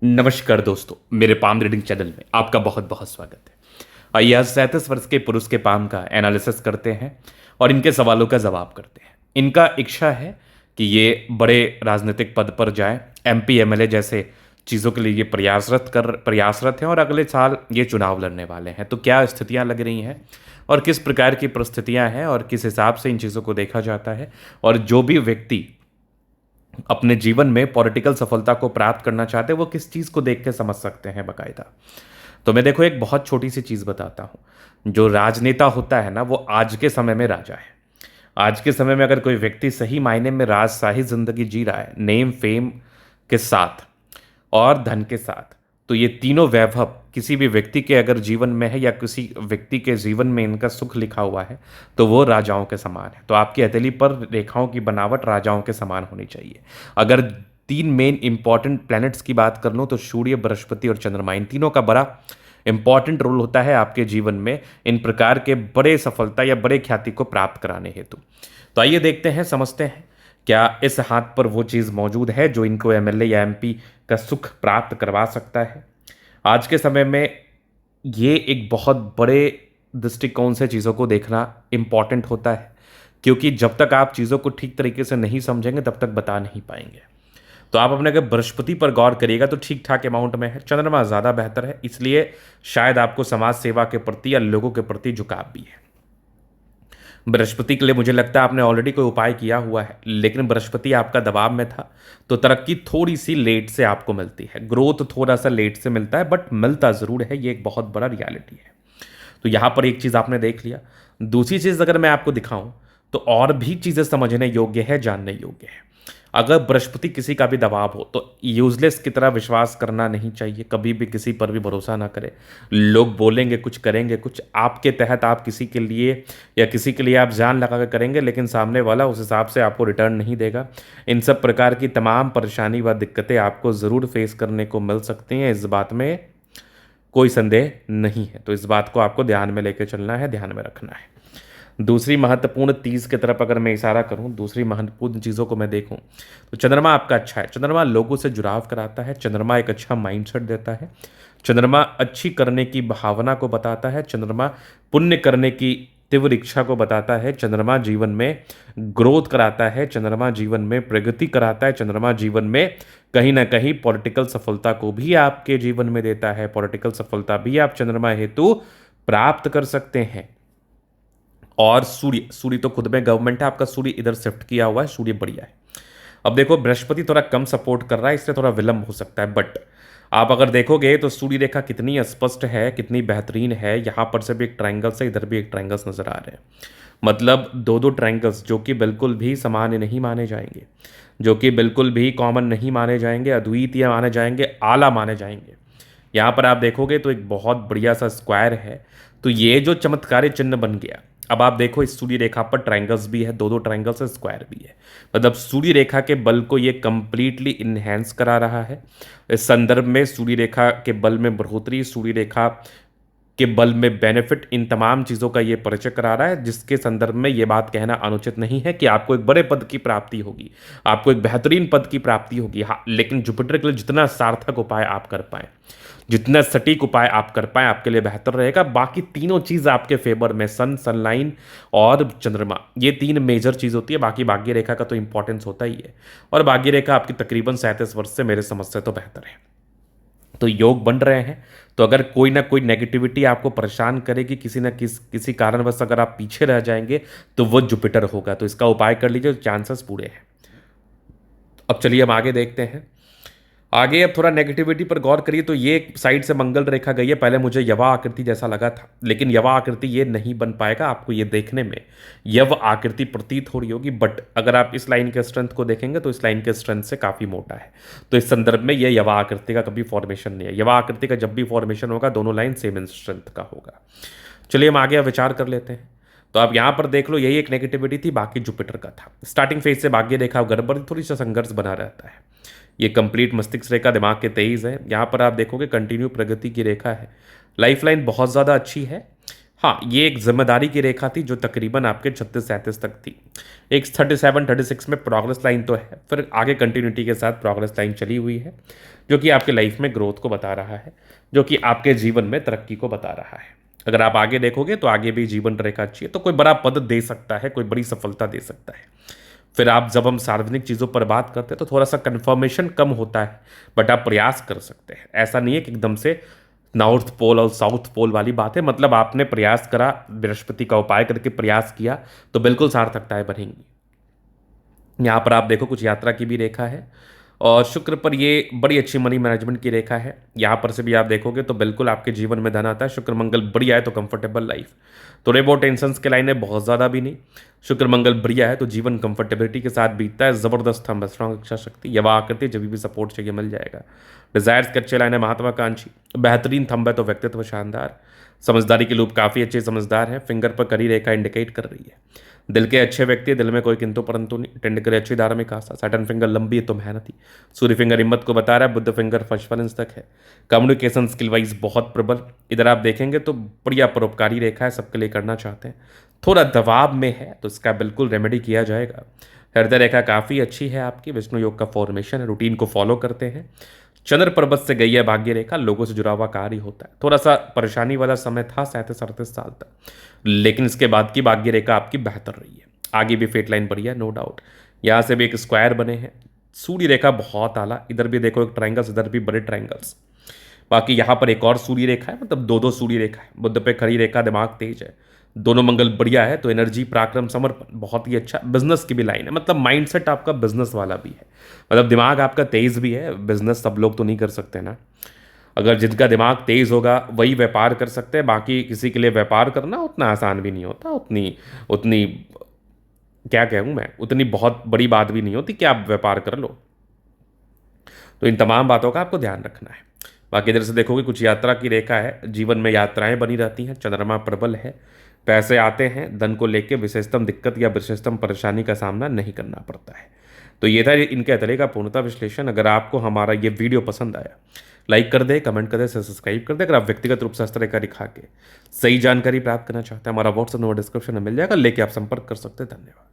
नमस्कार दोस्तों, मेरे पाम रीडिंग चैनल में आपका बहुत बहुत स्वागत है। आइए आज 37 वर्ष के पुरुष के पाम का एनालिसिस करते हैं और इनके सवालों का जवाब करते हैं। इनका इच्छा है कि ये बड़े राजनीतिक पद पर जाए, एमपी एमएलए जैसे चीज़ों के लिए ये प्रयासरत हैं और अगले साल ये चुनाव लड़ने वाले हैं। तो क्या स्थितियां लग रही हैं और किस प्रकार की परिस्थितियां हैं और किस हिसाब से इन चीज़ों को देखा जाता है, और जो भी व्यक्ति अपने जीवन में पॉलिटिकल सफलता को प्राप्त करना चाहते हैं वो किस चीज़ को देख के समझ सकते हैं बकायदा। तो मैं देखो एक बहुत छोटी सी चीज़ बताता हूँ। जो राजनेता होता है ना, वो आज के समय में राजा है। आज के समय में अगर कोई व्यक्ति सही मायने में राजशाही जिंदगी जी रहा है, नेम फेम के साथ और धन के साथ, तो ये तीनों वैभव किसी भी व्यक्ति के अगर जीवन में है या किसी व्यक्ति के जीवन में इनका सुख लिखा हुआ है तो वो राजाओं के समान है। तो आपकी हथेली पर रेखाओं की बनावट राजाओं के समान होनी चाहिए। अगर तीन मेन इंपॉर्टेंट प्लैनेट्स की बात कर लूँ तो सूर्य, बृहस्पति और चंद्रमा, इन तीनों का बड़ा इंपॉर्टेंट रोल होता है आपके जीवन में इन प्रकार के बड़े सफलता या बड़े ख्याति को प्राप्त कराने हेतु। तो आइए देखते हैं, समझते हैं क्या इस हाथ पर वो चीज़ मौजूद है जो इनको एमएलए या एमपी का सुख प्राप्त करवा सकता है। आज के समय में ये एक बहुत बड़े दृष्टिकोण से चीज़ों को देखना इम्पॉर्टेंट होता है, क्योंकि जब तक आप चीज़ों को ठीक तरीके से नहीं समझेंगे तब तक बता नहीं पाएंगे। तो आप अपने अगर बृहस्पति पर गौर करिएगा तो ठीक ठाक अमाउंट में है, चंद्रमा ज़्यादा बेहतर है, इसलिए शायद आपको समाज सेवा के प्रति या लोगों के प्रति झुकाव भी है। बृहस्पति के लिए मुझे लगता है आपने ऑलरेडी कोई उपाय किया हुआ है, लेकिन बृहस्पति आपका दबाव में था तो तरक्की थोड़ी सी लेट से आपको मिलती है, ग्रोथ थोड़ा सा लेट से मिलता है, बट मिलता ज़रूर है। ये एक बहुत बड़ा रियलिटी है। तो यहाँ पर एक चीज़ आपने देख लिया। दूसरी चीज़ अगर मैं आपको दिखाऊं तो और भी चीज़ें समझने योग्य है, जानने योग्य है। अगर बृहस्पति किसी का भी दबाव हो तो यूजलेस की तरह विश्वास करना नहीं चाहिए। कभी भी किसी पर भी भरोसा ना करें। लोग बोलेंगे कुछ, करेंगे कुछ, आपके तहत आप किसी के लिए या किसी के लिए आप जान लगा कर करेंगे, लेकिन सामने वाला उस हिसाब से आपको रिटर्न नहीं देगा। इन सब प्रकार की तमाम परेशानी व दिक्कतें आपको ज़रूर फेस करने को मिल सकती हैं, इस बात में कोई संदेह नहीं है। तो इस बात को आपको ध्यान में लेकर चलना है, ध्यान में रखना है। दूसरी महत्वपूर्ण चीज़ की तरफ अगर मैं इशारा करूं, दूसरी महत्वपूर्ण चीज़ों को मैं देखूं तो चंद्रमा आपका अच्छा है। चंद्रमा लोगों से जुड़ाव कराता है, चंद्रमा एक अच्छा माइंडसेट देता है, चंद्रमा अच्छी करने की भावना को बताता है, चंद्रमा पुण्य करने की तीव्र इच्छा को बताता है, चंद्रमा जीवन में ग्रोथ कराता है, चंद्रमा जीवन में प्रगति कराता है, चंद्रमा जीवन में कहीं ना कहीं पॉलिटिकल सफलता को भी आपके जीवन में देता है। पॉलिटिकल सफलता भी आप चंद्रमा हेतु प्राप्त कर सकते हैं। और सूर्य, सूर्य तो खुद में गवर्नमेंट है, आपका सूर्य इधर शिफ्ट किया हुआ है, सूर्य बढ़िया है। अब देखो बृहस्पति थोड़ा कम सपोर्ट कर रहा है, इससे थोड़ा विलंब हो सकता है, बट आप अगर देखोगे तो सूर्य रेखा कितनी स्पष्ट है, कितनी बेहतरीन है। यहाँ पर से भी एक ट्रायंगल्स है, इधर भी एक ट्रायंगल्स नजर आ रहे हैं। मतलब दो दो ट्रायंगल्स जो कि बिल्कुल भी सामान्य नहीं माने जाएंगे, जो कि बिल्कुल भी कॉमन नहीं माने जाएंगे, अद्वितीय माने जाएंगे, आला माने जाएंगे। यहाँ पर आप देखोगे तो एक बहुत बढ़िया सा स्क्वायर है। तो ये जो चमत्कारी चिन्ह बन गया, अब आप देखो इस सूर्य रेखा पर ट्रायंगल्स भी है, दो दो ट्रायंगल्स है, स्क्वायर भी है। मतलब सूर्य रेखा के बल को ये कंप्लीटली इन्हेंस करा रहा है। इस संदर्भ में सूर्य रेखा के बल में बढ़ोतरी, सूर्य रेखा के बल में बेनिफिट, इन तमाम चीज़ों का ये परिचय करा रहा है, जिसके संदर्भ में ये बात कहना अनुचित नहीं है कि आपको एक बड़े पद की प्राप्ति होगी, आपको एक बेहतरीन पद की प्राप्ति होगी। हाँ, लेकिन जुपिटर के लिए जितना सार्थक उपाय आप कर पाए, जितना सटीक उपाय आप कर पाए, आपके लिए बेहतर रहेगा। बाकी तीनों चीज़ आपके फेवर में, सन, सनलाइन और चंद्रमा, ये तीन मेजर चीज़ होती है। बाकी भाग्य रेखा का तो इंपॉर्टेंस होता ही है, और भाग्य रेखा आपकी तकरीबन 37 वर्ष से मेरे समझ से तो बेहतर है। तो योग बन रहे हैं। तो अगर कोई ना कोई नेगेटिविटी आपको परेशान करेगी, किसी कारणवश अगर आप पीछे रह जाएंगे तो वो जुपिटर होगा। तो इसका उपाय कर लीजिए, चांसेस पूरे हैं। अब चलिए हम आगे देखते हैं। आगे अब थोड़ा नेगेटिविटी पर गौर करिए। तो ये एक साइड से मंगल रेखा गई है, पहले मुझे यवा आकृति जैसा लगा था, लेकिन यवा आकृति ये नहीं बन पाएगा। आपको ये देखने में यव आकृति प्रतीत हो रही होगी, बट अगर आप इस लाइन के स्ट्रेंथ को देखेंगे तो इस लाइन के स्ट्रेंथ से काफ़ी मोटा है। तो इस संदर्भ में ये यवा आकृति का कभी फॉर्मेशन नहीं है। यवा आकृति का जब भी फॉर्मेशन होगा दोनों लाइन सेम इन स्ट्रेंथ का होगा। चलिए हम आगे विचार कर लेते हैं। तो आप यहाँ पर देख लो, यही एक नेगेटिविटी थी, बाकी जुपिटर का था। स्टार्टिंग फेज से भाग्य रेखा गड़बड़, थोड़ी सा संघर्ष बना रहता है। ये कंप्लीट मस्तिष्क रेखा दिमाग के 23 है। यहाँ पर आप देखोगे कंटिन्यू प्रगति की रेखा है। लाइफ लाइन बहुत ज़्यादा अच्छी है। हाँ, ये एक जिम्मेदारी की रेखा थी जो तकरीबन आपके 36-37 तक थी। एक 37-36 में प्रोग्रेस लाइन तो है, फिर आगे कंटिन्यूटी के साथ प्रोग्रेस लाइन चली हुई है, जो कि आपके लाइफ में ग्रोथ को बता रहा है, जो कि आपके जीवन में तरक्की को बता रहा है। अगर आप आगे देखोगे तो आगे भी जीवन रेखा अच्छी है, तो कोई बड़ा पद दे सकता है, कोई बड़ी सफलता दे सकता है। फिर आप जब हम सार्वजनिक चीज़ों पर बात करते हैं तो थोड़ा सा कन्फर्मेशन कम होता है, बट आप प्रयास कर सकते हैं। ऐसा नहीं है कि एकदम से नॉर्थ पोल और साउथ पोल वाली बात है, मतलब आपने प्रयास करा, बृहस्पति का उपाय करके प्रयास किया तो बिल्कुल सार्थकताएं बनेंगी। यहाँ पर आप देखो कुछ यात्रा की भी रेखा है, और शुक्र पर ये बड़ी अच्छी मनी मैनेजमेंट की रेखा है। यहाँ पर से भी आप देखोगे तो बिल्कुल आपके जीवन में धन आता है। शुक्र मंगल बढ़िया है तो कंफर्टेबल लाइफ, थोड़े बहुत टेंशन के लाइन है, बहुत ज़्यादा भी नहीं। शुक्र मंगल बढ़िया है तो जीवन कंफर्टेबिलिटी के साथ बीतता है। जबरदस्त थंब है, स्ट्रॉन्ग इच्छा शक्ति, यवा आकृति, जब भी सपोर्ट चाहिए मिल जाएगा। डिजायर्स के अच्छे लाइन है, महत्वाकांक्षी, बेहतरीन थंब है तो व्यक्तित्व शानदार। समझदारी के लूप काफ़ी अच्छे समझदार है, फिंगर पर करी रेखा इंडिकेट कर रही है। दिल के अच्छे व्यक्ति, दिल में कोई किंतु परंतु नहीं। टेंड करे अच्छी धार्मिक आस्था, सैटर्न फिंगर लंबी है तो मेहनती। सूर्य फिंगर हिम्मत को बता रहा है, बुद्ध फिंगर फर्स्ट इंच तक है। कम्युनिकेशन स्किल वाइज बहुत प्रबल। इधर आप देखेंगे तो बढ़िया परोपकारी रेखा है, सबके लिए करना चाहते हैं। थोड़ा दबाव में है तो इसका बिल्कुल रेमेडी किया जाएगा। हृदय रेखा काफ़ी अच्छी है आपकी, विष्णु योग का फॉर्मेशन है, रूटीन को फॉलो करते हैं। चंद्र पर्वत से गई है भाग्य रेखा, लोगों से जुड़ा हुआ कार्य होता है। थोड़ा सा परेशानी वाला समय था 37-38 साल तक, लेकिन इसके बाद की भाग्य रेखा आपकी बेहतर रही है। आगे भी फेट लाइन बढ़िया, नो डाउट। यहाँ से भी एक स्क्वायर बने हैं, सूर्य रेखा बहुत आला। इधर भी देखो एक ट्राइंगल्स, इधर भी बड़े ट्राइंगल्स। बाकी यहाँ पर एक और सूर्य रेखा है, मतलब दो दो सूर्य रेखा है। बुद्ध पे खड़ी रेखा, दिमाग तेज है, दोनों मंगल बढ़िया है तो एनर्जी, पराक्रम, समर्पण बहुत ही अच्छा। बिजनेस की भी लाइन है, मतलब माइंडसेट आपका बिजनेस वाला भी है, मतलब दिमाग आपका तेज भी है। बिजनेस सब लोग तो नहीं कर सकते ना, अगर जिनका दिमाग तेज होगा वही व्यापार कर सकते हैं। बाकी किसी के लिए व्यापार करना उतना आसान भी नहीं होता, उतनी उतनी क्या कहूँ मैं, उतनी बहुत बड़ी बात भी नहीं होती कि आप व्यापार कर लो। तो इन तमाम बातों का आपको ध्यान रखना है। बाकी इधर से देखोगे कुछ यात्रा की रेखा है, जीवन में यात्राएं बनी रहती हैं। चंद्रमा प्रबल है, पैसे आते हैं, धन को लेकर विशेषतम दिक्कत या विशेषतम परेशानी का सामना नहीं करना पड़ता है। तो ये था इनके अतले का पूर्णता विश्लेषण। अगर आपको हमारा ये वीडियो पसंद आया, लाइक कर दे, कमेंट कर दे, सब्सक्राइब कर दे। अगर आप व्यक्तिगत रूप से हस्त रेखा दिखा के सही जानकारी प्राप्त करना चाहते हैं, हमारा व्हाट्सएप नंबर डिस्क्रिप्शन में मिल जाएगा, लेके आप संपर्क कर सकते हैं। धन्यवाद।